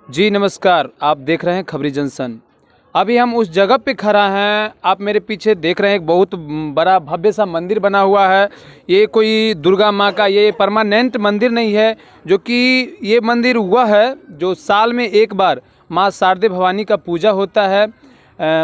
जी नमस्कार, आप देख रहे हैं खबरी जंक्शन। अभी हम उस जगह पे खड़ा हैं, आप मेरे पीछे देख रहे हैं एक बहुत बड़ा भव्य सा मंदिर बना हुआ है। ये कोई दुर्गा माँ का ये परमानेंट मंदिर नहीं है, जो कि ये मंदिर हुआ है जो साल में एक बार माँ शारदे भवानी का पूजा होता है।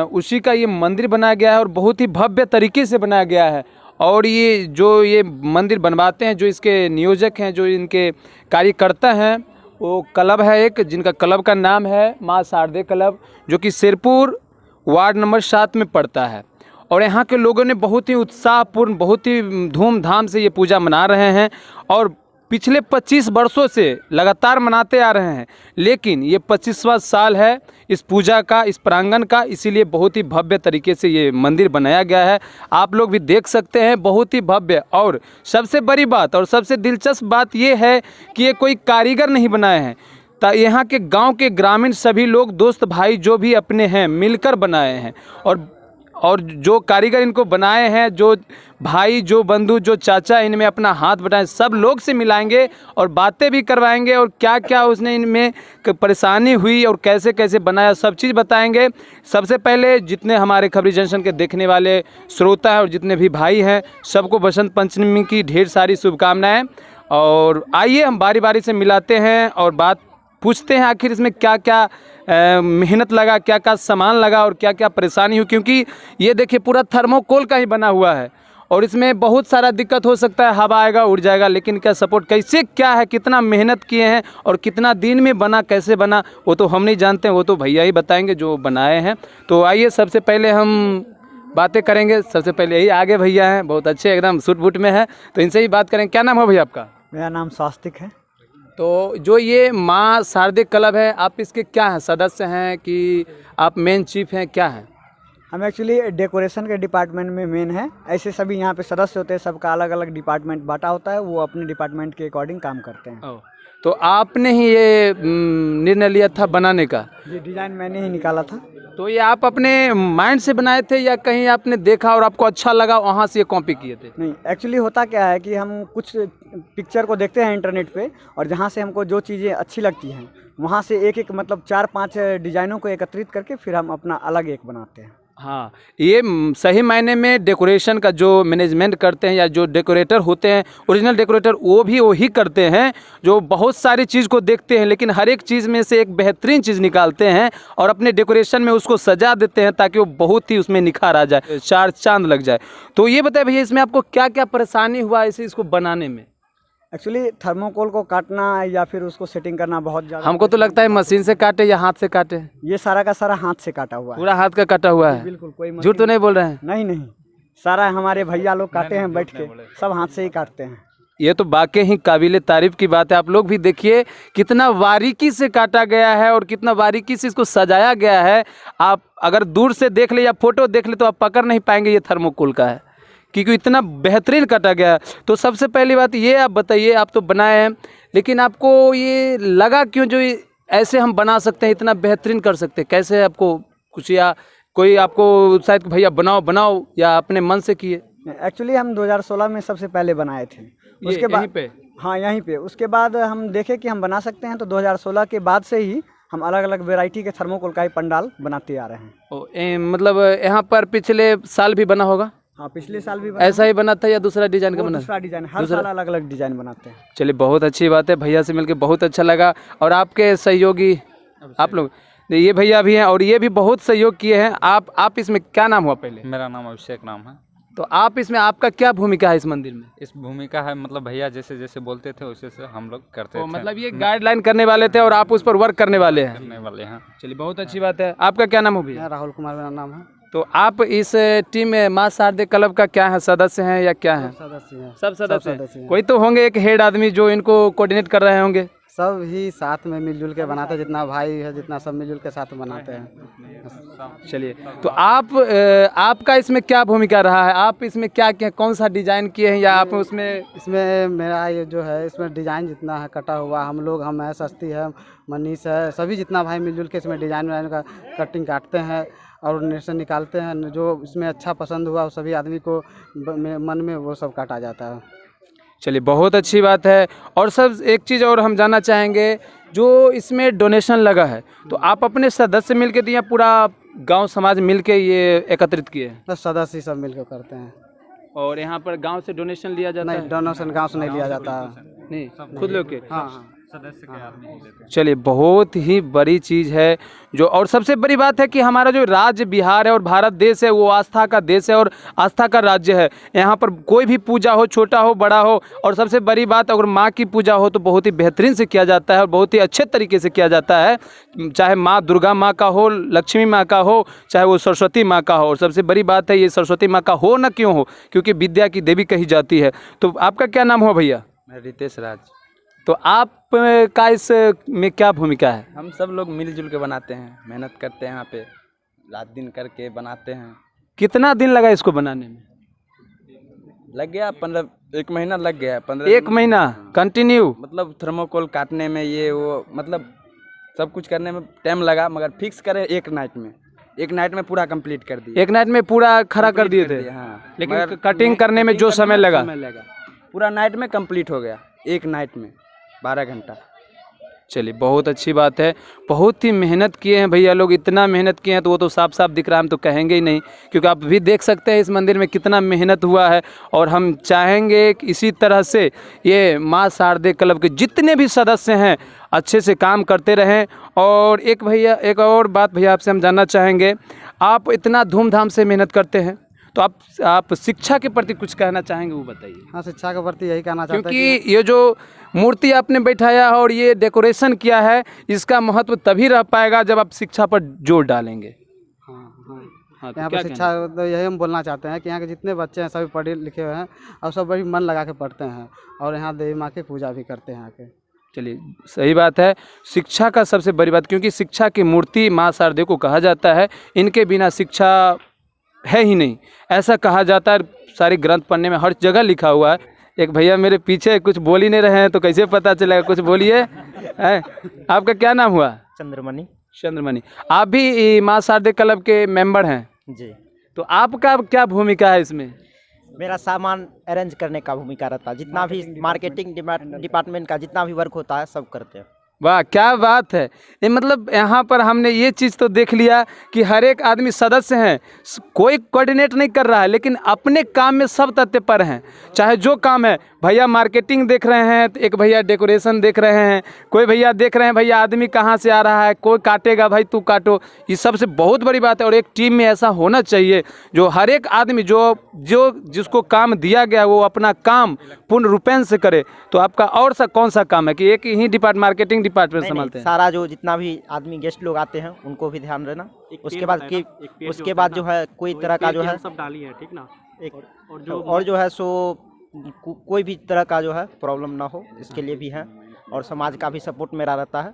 उसी का ये मंदिर बनाया गया है और बहुत ही भव्य तरीके से बनाया गया है। और ये मंदिर बनवाते हैं, जो इसके नियोजक हैं, जो इनके कार्यकर्ता हैं, वो क्लब है एक, जिनका क्लब का नाम है माँ शारदे क्लब, जो कि सिरपुर वार्ड नंबर 7 में पड़ता है। और यहाँ के लोगों ने बहुत ही उत्साहपूर्ण, बहुत ही धूमधाम से ये पूजा मना रहे हैं और पिछले 25 वर्षों से लगातार मनाते आ रहे हैं। लेकिन ये 25वां साल है इस पूजा का, इस प्रांगण का, इसीलिए बहुत ही भव्य तरीके से ये मंदिर बनाया गया है। आप लोग भी देख सकते हैं, बहुत ही भव्य। और सबसे बड़ी बात और सबसे दिलचस्प बात ये है कि ये कोई कारीगर नहीं बनाए हैं, यहाँ के गांव के ग्रामीण सभी लोग, दोस्त भाई जो भी अपने हैं, मिलकर बनाए हैं। और जो कारीगर इनको बनाए हैं, जो भाई, जो बंधु, जो चाचा इनमें अपना हाथ बटाएं, सब लोग से मिलाएंगे और बातें भी करवाएंगे और क्या क्या उसने इनमें परेशानी हुई और कैसे कैसे बनाया, सब चीज़ बताएंगे। सबसे पहले जितने हमारे खबरी जंक्शन के देखने वाले श्रोता हैं और जितने भी भाई हैं, सबको बसंत पंचमी की ढेर सारी शुभकामनाएँ। और आइए हम बारी बारी से मिलाते हैं और बात पूछते हैं आखिर इसमें क्या क्या मेहनत लगा, क्या क्या सामान लगा और क्या क्या परेशानी हुई। क्योंकि ये देखिए पूरा थर्मोकोल का ही बना हुआ है और इसमें बहुत सारा दिक्कत हो सकता है, हवा आएगा उड़ जाएगा, लेकिन क्या सपोर्ट कैसे क्या है, कितना मेहनत किए हैं और कितना दिन में बना, कैसे बना, वो तो हम नहीं जानते हैं, वो तो भैया ही बताएंगे जो बनाए हैं। तो आइए सबसे पहले हम बातें करेंगे। सबसे पहले यही आगे भैया हैं, बहुत अच्छे एकदम सूट बूट में है, तो इनसे ही बात करेंगे। क्या नाम है भैया आपका? मेरा नाम स्वास्तिक है। तो जो ये माँ शारदे क्लब है, आप इसके क्या हैं, सदस्य हैं कि आप मेन चीफ हैं, क्या हैं? हम एक्चुअली डेकोरेशन के डिपार्टमेंट में मेन है। ऐसे सभी यहाँ पे सदस्य होते हैं, सबका अलग अलग डिपार्टमेंट बांटा होता है, वो अपने डिपार्टमेंट के अकॉर्डिंग काम करते हैं। तो आपने ही ये निर्णय लिया था बनाने का? ये डिज़ाइन मैंने ही निकाला था। तो ये आप अपने माइंड से बनाए थे या कहीं आपने देखा और आपको अच्छा लगा वहाँ से ये कॉपी किए थे? नहीं, एक्चुअली होता क्या है कि हम कुछ पिक्चर को देखते हैं इंटरनेट पे, और जहाँ से हमको जो चीज़ें अच्छी लगती हैं वहाँ से एक एक मतलब 4-5 डिज़ाइनों को एकत्रित करके फिर हम अपना अलग एक बनाते हैं। हाँ, ये सही मायने में डेकोरेशन का जो मैनेजमेंट करते हैं या जो डेकोरेटर होते हैं, ओरिजिनल डेकोरेटर, वो भी वही करते हैं जो बहुत सारी चीज़ को देखते हैं, लेकिन हर एक चीज़ में से एक बेहतरीन चीज़ निकालते हैं और अपने डेकोरेशन में उसको सजा देते हैं ताकि वो बहुत ही उसमें निखार आ जाए, चार चांद लग जाए। तो ये बताए भैया, इसमें आपको क्या क्या परेशानी हुआ इसे इसको बनाने में? एक्चुअली थर्मोकोल को काटना या फिर उसको सेटिंग करना बहुत ज़्यादा, हमको तो लगता है मशीन से काटे या हाथ से काटे। ये सारा का सारा हाथ से काटा हुआ है। पूरा हाथ का काटा हुआ है? बिल्कुल, कोई झूठ तो नहीं बोल रहे हैं? नहीं नहीं, सारा हमारे भैया लोग काटे हैं बैठ के, सब हाथ से ही काटते हैं। ये तो वाकई ही काबिले तारीफ की बात है। आप लोग भी देखिए कितना बारीकी से काटा गया है और कितना बारीकी से इसको सजाया गया है। आप अगर दूर से देख ले या फोटो देख ले तो आप पकड़ नहीं पाएंगे ये थर्मोकोल का है, क्योंकि इतना बेहतरीन काटा गया है। तो सबसे पहली बात ये आप बताइए, आप तो बनाए हैं, लेकिन आपको ये लगा क्यों जो ऐसे हम बना सकते हैं, इतना बेहतरीन कर सकते हैं? कैसे आपको कुछ, या कोई आपको शायद भैया बनाओ बनाओ, या अपने मन से किए? एक्चुअली हम 2016 में सबसे पहले बनाए थे। उसके बाद यहीं पे? हाँ, यहीं पे। उसके बाद हम देखे कि हम बना सकते हैं, तो 2016 के बाद से ही हम अलग अलग वेराइटी के थर्मोकोल का ही पंडाल बनाते आ रहे हैं। मतलब यहाँ पर पिछले साल भी बना होगा? हाँ, पिछले साल भी बना। ऐसा ही बना था या दूसरा डिजाइन का बना? दूसरा डिजाइन, हर साल अलग अलग डिजाइन बनाते हैं। चलिए, बहुत अच्छी बात है, भैया से मिलकर बहुत अच्छा लगा। और आपके सहयोगी आप लोग, ये भैया भी हैं और ये भी बहुत सहयोग किए हैं। आप इसमें क्या नाम हुआ पहले? मेरा नाम अभिषेक नाम है। तो आप इसमें, आपका क्या भूमिका है इस मंदिर में? इस भूमिका है मतलब भैया जैसे जैसे बोलते थे वैसे से हम लोग करते तो थे। मतलब ये गाइडलाइन करने वाले थे और आप उस पर वर्क करने वाले हैं? करने वाले हैं। चलिए, बहुत अच्छी बात है। आपका क्या नाम हो भैया? राहुल कुमार मेरा नाम है। तो आप इस टीम में माँ शारदे क्लब का क्या है, सदस्य हैं या क्या है? सदस्य हैं। सब सदस्य सदस्य हैं। हैं। कोई तो होंगे एक हेड आदमी जो इनको कोऑर्डिनेट कर रहे होंगे। सब ही साथ में मिलजुल के बनाते हैं, जितना भाई है जितना सब मिलजुल के साथ बनाते हैं। चलिए, तो आपका इसमें क्या भूमिका रहा है? आप इसमें क्या क्या, कौन सा डिजाइन किए हैं या आप उसमें? इसमें मेरा ये जो है, इसमें डिज़ाइन जितना है कटा हुआ, हम है, सस्ती है, मनीष है, सभी जितना भाई मिलजुल के इसमें डिज़ाइन का कटिंग काटते हैं और नेशन निकालते हैं। जो इसमें अच्छा पसंद हुआ सभी आदमी को मन में वो सब काटा जाता है। चलिए बहुत अच्छी बात है। और सब एक चीज़ और हम जानना चाहेंगे, जो इसमें डोनेशन लगा है तो आप अपने सदस्य मिलके दिए या पूरा गांव समाज मिलके ये एकत्रित किए हैं? बस सदस्य सब मिलकर करते हैं। और यहाँ पर गांव से डोनेशन लिया जाता है? डोनेशन गाँव से नहीं लिया जाता है। नहीं, खुद लोग के? हाँ सदस्य के आदमी ही देते हैं। चलिए बहुत ही बड़ी चीज़ है जो, और सबसे बड़ी बात है कि हमारा जो राज्य बिहार है और भारत देश है वो आस्था का देश है और आस्था का राज्य है। यहाँ पर कोई भी पूजा हो, छोटा हो बड़ा हो, और सबसे बड़ी बात अगर माँ की पूजा हो तो बहुत ही बेहतरीन से किया जाता है और बहुत ही अच्छे तरीके से किया जाता है, चाहे माँ दुर्गा माँ का हो, लक्ष्मी माँ का हो, चाहे वो सरस्वती माँ का हो। और सबसे बड़ी बात है ये सरस्वती माँ का हो ना क्यों हो, क्योंकि विद्या की देवी कही जाती है। तो आपका क्या नाम हो भैया? मैं रितेश राज। तो आप का इस में क्या भूमिका है? हम सब लोग मिलजुल के बनाते हैं, मेहनत करते हैं, यहाँ पे रात दिन करके बनाते हैं। कितना दिन लगा इसको बनाने में? लग गया 1 महीना लग गया। 1 महीना कंटिन्यू? मतलब थर्मोकोल काटने में ये वो मतलब सब कुछ करने में टाइम लगा, मगर फिक्स करे एक नाइट में पूरा कंप्लीट कर दिए। एक नाइट में पूरा खड़ा कर दिए थे? हाँ, लेकिन कटिंग करने में जो समय लगा पूरा नाइट में कंप्लीट हो गया, एक नाइट में 12 घंटा। चलिए बहुत अच्छी बात है। बहुत ही मेहनत किए हैं भैया लोग, इतना मेहनत किए हैं तो वो तो साफ साफ दिख रहा है, हम तो कहेंगे ही नहीं, क्योंकि आप भी देख सकते हैं इस मंदिर में कितना मेहनत हुआ है। और हम चाहेंगे कि इसी तरह से ये माँ शारदे क्लब के जितने भी सदस्य हैं अच्छे से काम करते रहें। और एक और बात भैया आपसे हम जानना चाहेंगे, आप इतना धूमधाम से मेहनत करते हैं तो आप शिक्षा के प्रति कुछ कहना चाहेंगे, वो बताइए। हाँ, शिक्षा के प्रति यही कहना चाहते हैं क्योंकि ये जो मूर्ति आपने बैठाया है और ये डेकोरेशन किया है, इसका महत्व तभी रह पाएगा जब आप शिक्षा पर जोर डालेंगे। हाँ, तो यहाँ क्या पर शिक्षा तो यही हम बोलना चाहते हैं कि यहाँ के जितने बच्चे हैं सभी पढ़े लिखे हुए हैं और सब बड़ी मन लगा के पढ़ते हैं और यहाँ देवी माँ की पूजा भी करते हैं आके। चलिए सही बात है, शिक्षा का सबसे बड़ी बात, क्योंकि शिक्षा की मूर्ति माँ शारदे को कहा जाता है, इनके बिना शिक्षा है ही नहीं, ऐसा कहा जाता है। सारे ग्रंथ पढ़ने में हर जगह लिखा हुआ है। एक भैया मेरे पीछे कुछ बोल ही नहीं रहे हैं तो कैसे पता चलेगा, कुछ बोलिए। आपका क्या नाम हुआ? चंद्रमणि। चंद्रमणि। आप भी माँ शारदे क्लब के मेंबर हैं? जी। तो आपका क्या भूमिका है इसमें? मेरा सामान अरेंज करने का भूमिका रहता है, जितना भी मार्केटिंग डिपार्टमेंट का जितना भी वर्क होता है सब करते हैं। वाह क्या बात है। ये मतलब यहाँ पर हमने ये चीज़ तो देख लिया कि हर एक आदमी सदस्य हैं, कोई कोऑर्डिनेट नहीं कर रहा है लेकिन अपने काम में सब तत्पर हैं, चाहे जो काम है। भैया मार्केटिंग देख रहे हैं तो एक भैया डेकोरेशन देख रहे हैं, कोई भैया देख रहे हैं भैया आदमी कहाँ से आ रहा है, कोई काटेगा भाई तू काटो। ये सबसे बहुत बड़ी बात है। और एक टीम में ऐसा होना चाहिए जो हर एक आदमी जो जिसको काम दिया गया वो अपना काम पूर्ण रूपेण से करे। तो आपका और सा कौन सा काम है कि एक ही मार्केटिंग डिपार्टमेंट संभालते हैं? सारा जो जितना भी आदमी गेस्ट लोग आते हैं उनको भी ध्यान देना। उसके बाद जो है कोई तरह का जो है सब डाली है, ठीक ना। और जो है सो कोई भी तरह का जो है प्रॉब्लम ना हो इसके लिए भी है। और समाज का भी सपोर्ट मेरा रहता है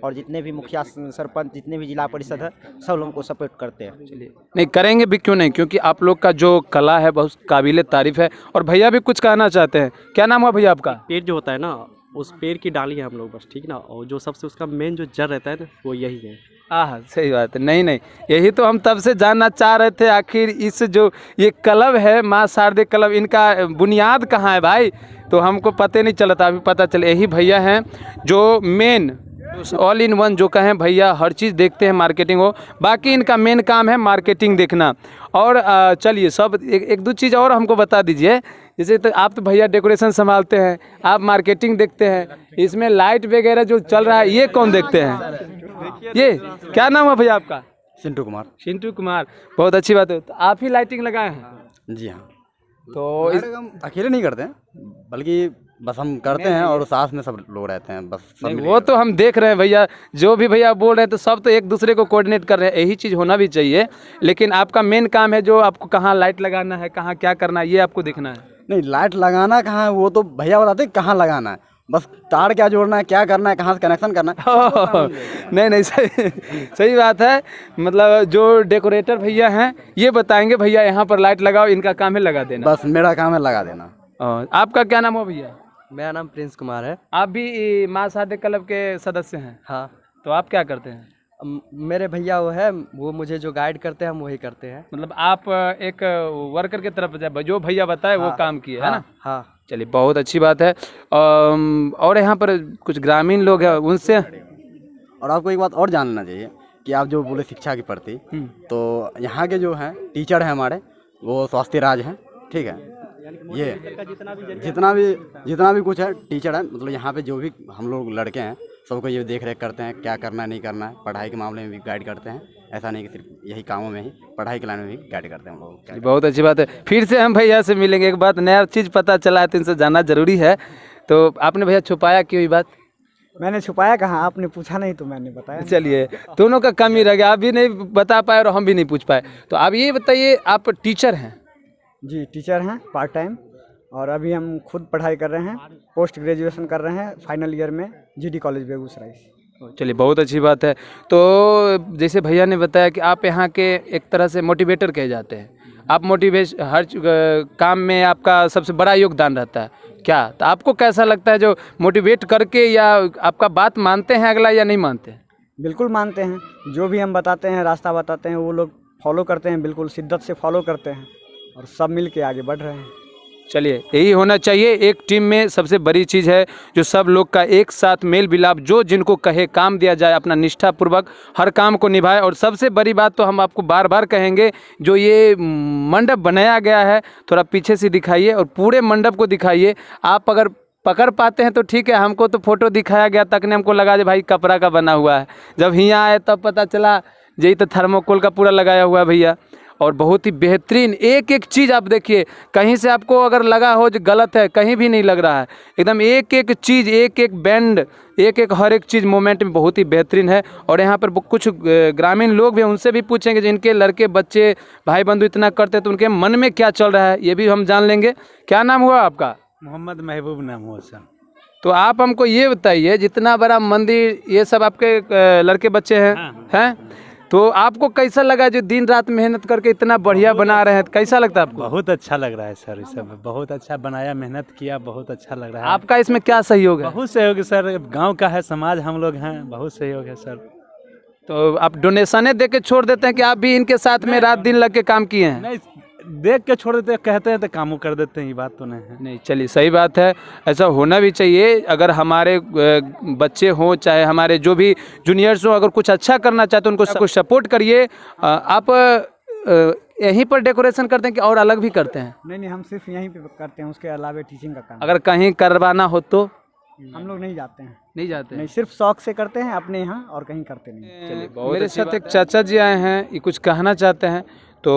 और जितने भी मुखिया सरपंच जितने भी जिला परिषद है सब लोगों को सपोर्ट करते हैं। चलिए नहीं करेंगे भी क्यों नहीं, क्योंकि आप लोग का जो कला है बहुत काबिल तारीफ है। और भैया भी कुछ कहना चाहते हैं। क्या नाम है भैया आपका? पेड़ जो होता है ना उस पेड़ की डाली है हम लोग बस, ठीक ना। और जो सबसे उसका मेन जो जड़ रहता है ना वो यही है। सही बात है। नहीं यही तो हम तब से जानना चाह रहे थे, आखिर इस जो ये क्लब है माँ शारदे क्लब, इनका बुनियाद कहाँ है भाई। तो हमको पता नहीं चला था, अभी पता चले। यही भैया हैं जो मेन ऑल इन वन जो कहें भैया, हर चीज़ देखते हैं, मार्केटिंग हो, बाकी इनका मेन काम है मार्केटिंग देखना। और चलिए सब एक दो चीज़ और हमको बता दीजिए। जैसे तो आप तो भैया डेकोरेशन संभालते हैं, आप मार्केटिंग देखते हैं, इसमें लाइट वगैरह जो चल रहा है ये कौन देखते हैं? ये क्या नाम है भैया आपका? चिंटू कुमार। चिंटू कुमार, बहुत अच्छी बात है। तो आप ही लाइटिंग लगाए हैं? जी हाँ। तो हम अकेले नहीं करते हैं, बल्कि बस हम करते हैं और साथ में सब लोग रहते हैं, बस सब मिलके वो तो हम देख रहे हैं भैया, जो भी भैया बोल रहे हैं तो सब तो एक दूसरे को कोऑर्डिनेट कर रहे हैं, यही चीज़ होना भी चाहिए। लेकिन आपका मेन काम है जो आपको कहाँ लाइट लगाना है, कहाँ क्या करना है, ये आपको देखना है। नहीं, लाइट लगाना कहाँ है वो तो भैया बताते हैं कहाँ लगाना है, बस तार क्या जोड़ना है, क्या करना है, कहाँ से कनेक्शन करना है। नहीं सही बात है। मतलब जो डेकोरेटर भैया हैं ये बताएंगे भैया यहाँ पर लाइट लगाओ, इनका काम है लगा देना। बस मेरा काम है लगा देना। आपका क्या नाम हो भैया? मेरा नाम प्रिंस कुमार है। आप भी माँ शारदे क्लब के सदस्य हैं? हाँ। तो आप क्या करते हैं? मेरे भैया वो है, वो मुझे जो गाइड करते हैं हम वही करते हैं। मतलब आप एक वर्कर की तरफ जो भैया बताए वो काम किए है ना। हाँ। चलिए बहुत अच्छी बात है। और यहाँ पर कुछ ग्रामीण लोग हैं उनसे। और आपको एक बात और जानना चाहिए कि आप जो बोले शिक्षा के प्रति, तो यहाँ के जो हैं टीचर हैं हमारे, वो स्वास्थ्य राज हैं, ठीक है। ये जितना भी कुछ है टीचर है, मतलब यहाँ पे जो भी हम लोग लड़के हैं सबको ये देख रेख करते हैं, क्या करना है नहीं करना है, पढ़ाई के मामले में भी गाइड करते हैं। ऐसा नहीं कि सिर्फ यही कामों में ही, पढ़ाई के लाइन में भी गाइड करते हैं हम लोग। बहुत अच्छी बात है। फिर से हम भैया से मिलेंगे। एक बात नया चीज़ पता चला है तो इनसे जानना जरूरी है। तो आपने भैया छुपाया क्यों ये बात? मैंने छुपाया कहाँ, आपने पूछा नहीं तो मैंने बताया। चलिए दोनों का कम ही रह गया, आप भी नहीं बता पाए और हम भी नहीं पूछ पाए। तो आप ये बताइए, आप टीचर हैं? जी टीचर हैं पार्ट टाइम, और अभी हम खुद पढ़ाई कर रहे हैं, पोस्ट ग्रेजुएशन कर रहे हैं फाइनल ईयर में जीडी कॉलेज बेगूसराय। चलिए बहुत अच्छी बात है। तो जैसे भैया ने बताया कि आप यहाँ के एक तरह से मोटिवेटर कहे जाते हैं। आप मोटिवेशन हर काम में आपका सबसे बड़ा योगदान रहता है क्या? तो आपको कैसा लगता है जो मोटिवेट करके, या आपका बात मानते हैं अगला या नहीं मानते हैं? बिल्कुल मानते हैं, जो भी हम बताते हैं, रास्ता बताते हैं, वो लोग फॉलो करते हैं, बिल्कुल शिद्दत से फॉलो करते हैं, और सब मिल के आगे बढ़ रहे हैं। चलिए यही होना चाहिए। एक टीम में सबसे बड़ी चीज़ है जो सब लोग का एक साथ मेल मिलाप, जो जिनको कहे काम दिया जाए, अपना निष्ठापूर्वक हर काम को निभाए। और सबसे बड़ी बात तो हम आपको बार बार कहेंगे, जो ये मंडप बनाया गया है थोड़ा पीछे से दिखाइए और पूरे मंडप को दिखाइए। आप अगर पकड़ पाते हैं तो ठीक है, हमको तो फोटो दिखाया गया तक ने हमको लगा जो भाई कपड़ा का बना हुआ है। जब यहाँ आए तब पता चला यही तो थर्मोकोल का पूरा लगाया हुआ है भैया। और बहुत ही बेहतरीन एक एक चीज़ आप देखिए, कहीं से आपको अगर लगा हो जो गलत है, कहीं भी नहीं लग रहा है। एकदम एक एक चीज़, एक एक बैंड, एक एक हर एक चीज़ मोमेंट में बहुत ही बेहतरीन है। और यहाँ पर कुछ ग्रामीण लोग भी, उनसे भी पूछेंगे जिनके लड़के बच्चे भाई बंधु इतना करते हैं तो उनके मन में क्या चल रहा है, ये भी हम जान लेंगे। क्या नाम हुआ आपका? मोहम्मद महबूब नाम हुआ सर। तो आप हमको ये बताइए, जितना बड़ा मंदिर, ये सब आपके लड़के बच्चे हैं? हैं? तो आपको कैसा लगा जो दिन रात मेहनत करके इतना बढ़िया बना रहे हैं? कैसा लगता है आपको? बहुत अच्छा लग रहा है सर, इस सब बहुत अच्छा बनाया, मेहनत किया, बहुत अच्छा लग रहा है। आपका इसमें क्या सहयोग है? बहुत सहयोग है सर, गांव का है, समाज हम लोग हैं, बहुत सहयोग है सर। तो आप डोनेशने दे के छोड़ देते हैं कि आप भी इनके साथ में रात दिन लग के काम किए हैं? नहीं, देख के छोड़ देते हैं, कहते हैं तो कामों कर देते हैं, ये बात तो नहीं है। नहीं, चलिए सही बात है, ऐसा होना भी चाहिए। अगर हमारे बच्चे हों, चाहे हमारे जो भी जूनियर्स हों, अगर कुछ अच्छा करना चाहते हैं उनको कुछ सपोर्ट करिए। आप यहीं पर डेकोरेशन करते हैं कि और अलग भी करते हैं? नहीं, हम सिर्फ यहीं पे करते हैं, उसके अलावा टीचिंग का काम। अगर कहीं करवाना हो तो? हम लोग नहीं जाते हैं। नहीं जाते हैं? नहीं, सिर्फ शौक से करते हैं अपने यहाँ, और कहीं करते नहीं। मेरे साथ एक चाचा जी आए हैं, ये कुछ कहना चाहते हैं। तो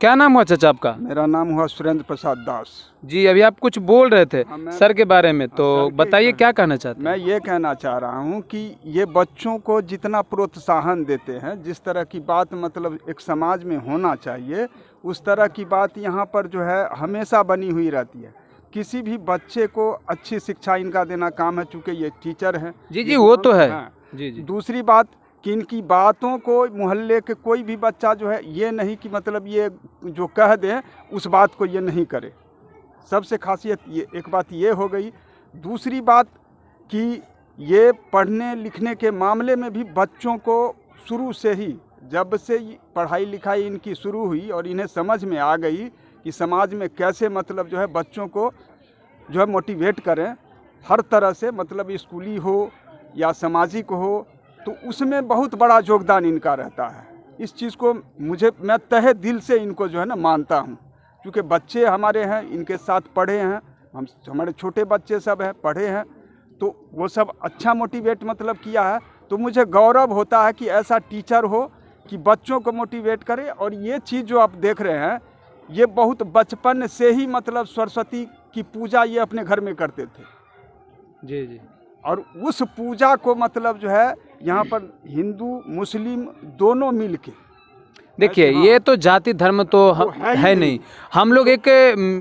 क्या नाम हुआ चाचा आपका? मेरा नाम हुआ सुरेंद्र प्रसाद दास जी। अभी आप कुछ बोल रहे थे सर के बारे में, तो बताइए क्या कहना चाहते हैं? मैं ये कहना चाह रहा हूँ कि ये बच्चों को जितना प्रोत्साहन देते हैं, जिस तरह की बात मतलब एक समाज में होना चाहिए, उस तरह की बात यहाँ पर जो है हमेशा बनी हुई रहती है। किसी भी बच्चे को अच्छी शिक्षा इनका देना काम है, चूँकि ये टीचर हैं। जी वो तो है। जी। दूसरी बात कि इनकी बातों को मोहल्ले के कोई भी बच्चा जो है ये नहीं कि मतलब ये जो कह दे उस बात को ये नहीं करे। सबसे खासियत ये एक बात ये हो गई। दूसरी बात कि ये पढ़ने लिखने के मामले में भी बच्चों को शुरू से ही, जब से पढ़ाई लिखाई इनकी शुरू हुई और इन्हें समझ में आ गई कि समाज में कैसे मतलब जो है बच्चों को जो है मोटिवेट करें हर तरह से, मतलब स्कूली हो या सामाजिक हो, तो उसमें बहुत बड़ा योगदान इनका रहता है। इस चीज़ को मैं तहे दिल से इनको जो है ना मानता हूँ, क्योंकि बच्चे हमारे हैं, इनके साथ पढ़े हैं, हमारे छोटे बच्चे सब हैं, पढ़े हैं, तो वो सब अच्छा मोटिवेट मतलब किया है। तो मुझे गौरव होता है कि ऐसा टीचर हो कि बच्चों को मोटिवेट करे। और ये चीज़ जो आप देख रहे हैं, ये बहुत बचपन से ही मतलब सरस्वती की पूजा ये अपने घर में करते थे। जी जी। और उस पूजा को मतलब जो है यहाँ पर हिंदू मुस्लिम दोनों मिल के, देखिए ये तो जाति धर्म तो है नहीं, हम लोग एक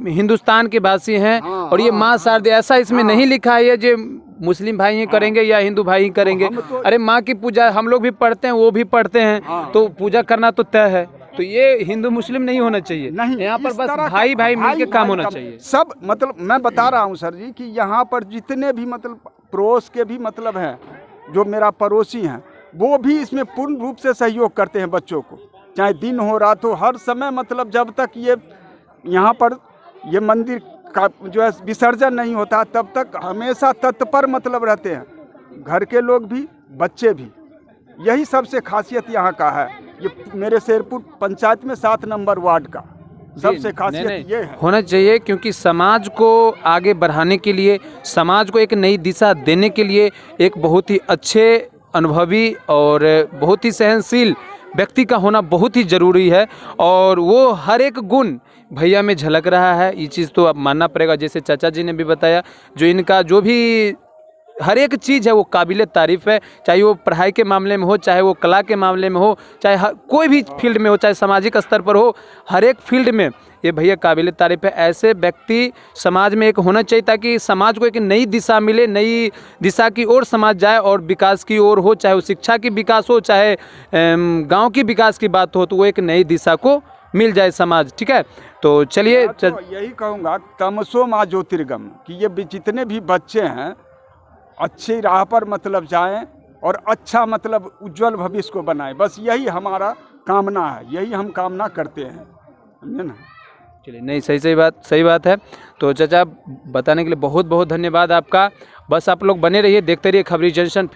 हिंदुस्तान के वासी हैं। और ये माँ शारदे, ऐसा इसमें नहीं लिखा है जो मुस्लिम भाई ही करेंगे या हिंदू भाई ही करेंगे। अरे माँ की पूजा हम लोग भी पढ़ते हैं, वो भी पढ़ते हैं, तो पूजा करना तो तय है। तो ये हिंदू मुस्लिम नहीं होना चाहिए, यहाँ पर बस भाई भाई मिलके काम होना चाहिए। सब मतलब मैं बता रहा हूँ सर जी कि यहाँ पर जितने भी मतलब पड़ोस के भी मतलब हैं, जो मेरा पड़ोसी हैं, वो भी इसमें पूर्ण रूप से सहयोग करते हैं बच्चों को, चाहे दिन हो रात हो, हर समय मतलब जब तक ये यहाँ पर ये मंदिर का जो है विसर्जन नहीं होता तब तक हमेशा तत्पर मतलब रहते हैं, घर के लोग भी बच्चे भी। यही सबसे खासियत यहाँ का है, ये मेरे शेरपुर पंचायत में 7 नंबर वार्ड का सबसे खासियत ये है। होना चाहिए, क्योंकि समाज को आगे बढ़ाने के लिए, समाज को एक नई दिशा देने के लिए एक बहुत ही अच्छे, अनुभवी और बहुत ही सहनशील व्यक्ति का होना बहुत ही ज़रूरी है। और वो हर एक गुण भैया में झलक रहा है, ये चीज़ तो अब मानना पड़ेगा। जैसे चाचा जी ने भी बताया, जो इनका जो भी हर एक चीज़ है वो काबिल तारीफ़ है, चाहे वो पढ़ाई के मामले में हो, चाहे वो कला के मामले में हो, चाहे कोई भी फील्ड में हो, चाहे सामाजिक स्तर पर हो, हर एक फील्ड में ये भैया काबिल तारीफ़ है। ऐसे व्यक्ति समाज में एक होना चाहिए ताकि समाज को एक नई दिशा मिले, नई दिशा की ओर समाज जाए और विकास की ओर हो, चाहे वो शिक्षा की विकास हो, चाहे गांव की विकास की बात हो, तो वो एक नई दिशा को मिल जाए समाज। ठीक है, तो चलिए तो यही कहूँगा तमसो माँ ज्योतिर्गम, कि ये जितने भी बच्चे हैं अच्छी राह पर मतलब जाएं और अच्छा मतलब उज्जवल भविष्य को बनाएं, बस यही हमारा कामना है, यही हम कामना करते हैं, समझे ना। चलिए, नहीं सही बात है। तो चाचा बताने के लिए बहुत बहुत धन्यवाद आपका। बस आप लोग बने रहिए, देखते रहिए खबरी जंक्शन।